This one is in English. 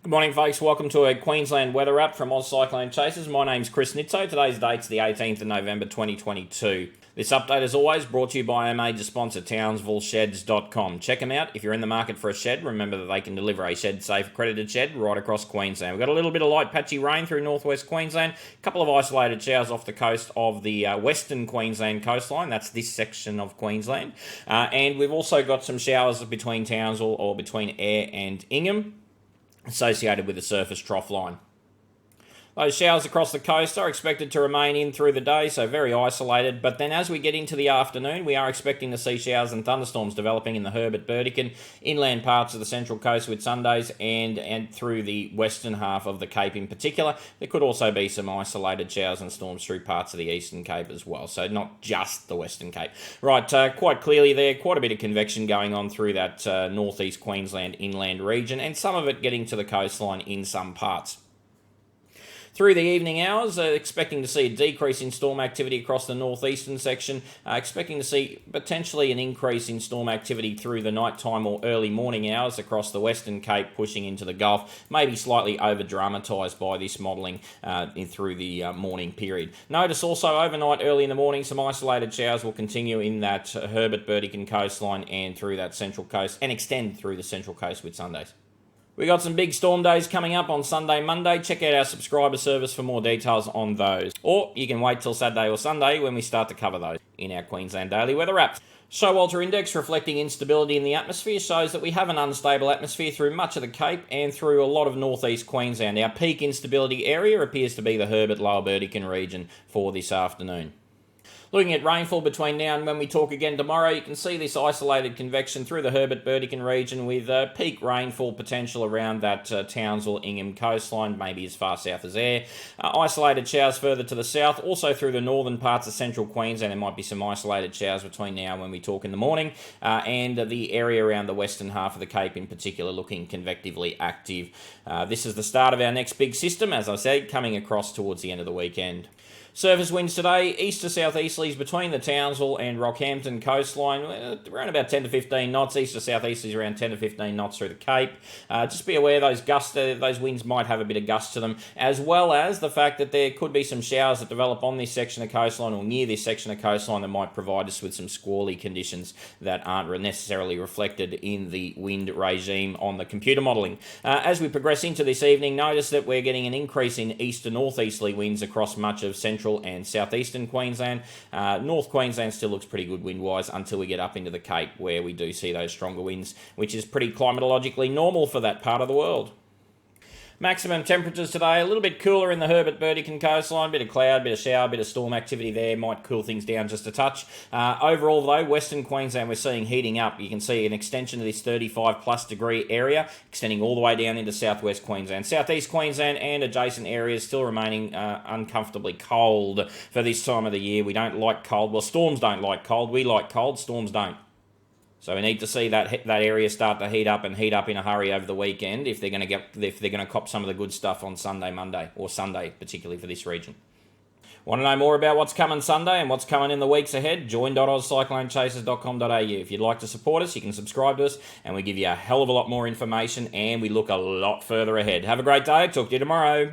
Good morning, folks. Welcome to a Queensland weather wrap from Oz Cyclone Chasers. My name's Chris Nitzo. Today's date's the 18th of November 2022. This update, as always, brought to you by our major sponsor, TownsvilleSheds.com. Check them out. If you're in the market for a shed, remember that they can deliver a shed-safe accredited shed right across Queensland. We've got a little bit of light patchy rain through northwest Queensland, a couple of isolated showers off the coast of the western Queensland coastline. That's this section of Queensland. And we've also got some showers between Townsville or between Ayr and Ingham, associated with the surface trough line. Those showers across the coast are expected to remain in through the day, so very isolated. But then as we get into the afternoon, we are expecting to see showers and thunderstorms developing in the Herbert Burdekin, inland parts of the Central Coast with Sundays, and through the western half of the Cape in particular. There could also be some isolated showers and storms through parts of the Eastern Cape as well, so not just the Western Cape. Right, quite clearly there, quite a bit of convection going on through that northeast Queensland inland region, and some of it getting to the coastline in some parts. Through the evening hours, expecting to see a decrease in storm activity across the northeastern section, expecting to see potentially an increase in storm activity through the nighttime or early morning hours across the Western Cape, pushing into the Gulf, maybe slightly over-dramatised by this modelling through the morning period. Notice also overnight, early in the morning, some isolated showers will continue in that Herbert Burdekin coastline and through that Central Coast, and extend through the Central Coast with Sundays. We got some big storm days coming up on Sunday, Monday. Check out our subscriber service for more details on those. Or you can wait till Saturday or Sunday when we start to cover those in our Queensland Daily Weather Wraps. Showalter Index, reflecting instability in the atmosphere, shows that we have an unstable atmosphere through much of the Cape and through a lot of northeast Queensland. Our peak instability area appears to be the Herbert Lower Burdekin region for this afternoon. Looking at rainfall between now and when we talk again tomorrow, you can see this isolated convection through the Herbert Burdekin region with peak rainfall potential around that Townsville-Ingham coastline, maybe as far south as Ayr. Isolated showers further to the south, also through the northern parts of central Queensland. There might be some isolated showers between now and when we talk in the morning, and the area around the western half of the Cape in particular looking convectively active. This is the start of our next big system, as I said, coming across towards the end of the weekend. Surface winds today, east to southeasterlies between the Townsville and Rockhampton coastline, around about 10 to 15 knots. East to southeasterlies around 10 to 15 knots through the Cape. Just be aware those winds might have a bit of gust to them, as well as the fact that there could be some showers that develop on this section of coastline or near this section of coastline that might provide us with some squally conditions that aren't necessarily reflected in the wind regime on the computer modelling. As we progress into this evening, notice that we're getting an increase in east to northeasterly winds across much of central and southeastern Queensland. North Queensland still looks pretty good wind-wise until we get up into the Cape, where we do see those stronger winds, which is pretty climatologically normal for that part of the world. Maximum temperatures today, a little bit cooler in the Herbert Burdekin coastline, bit of cloud, bit of shower, bit of storm activity there, might cool things down just a touch. Overall though, Western Queensland we're seeing heating up. You can see an extension of this 35 plus degree area, extending all the way down into southwest Queensland. Southeast Queensland and adjacent areas still remaining uncomfortably cold for this time of the year. We don't like cold. Well, storms don't like cold. We like cold, storms don't. So we need to see that area start to heat up in a hurry over the weekend if they're going to cop some of the good stuff on Sunday, Monday, or Sunday, particularly for this region. Want to know more about what's coming Sunday and what's coming in the weeks ahead? Join.ozcyclonechasers.com.au. If you'd like to support us, you can subscribe to us, and we give you a hell of a lot more information, and we look a lot further ahead. Have a great day. Talk to you tomorrow.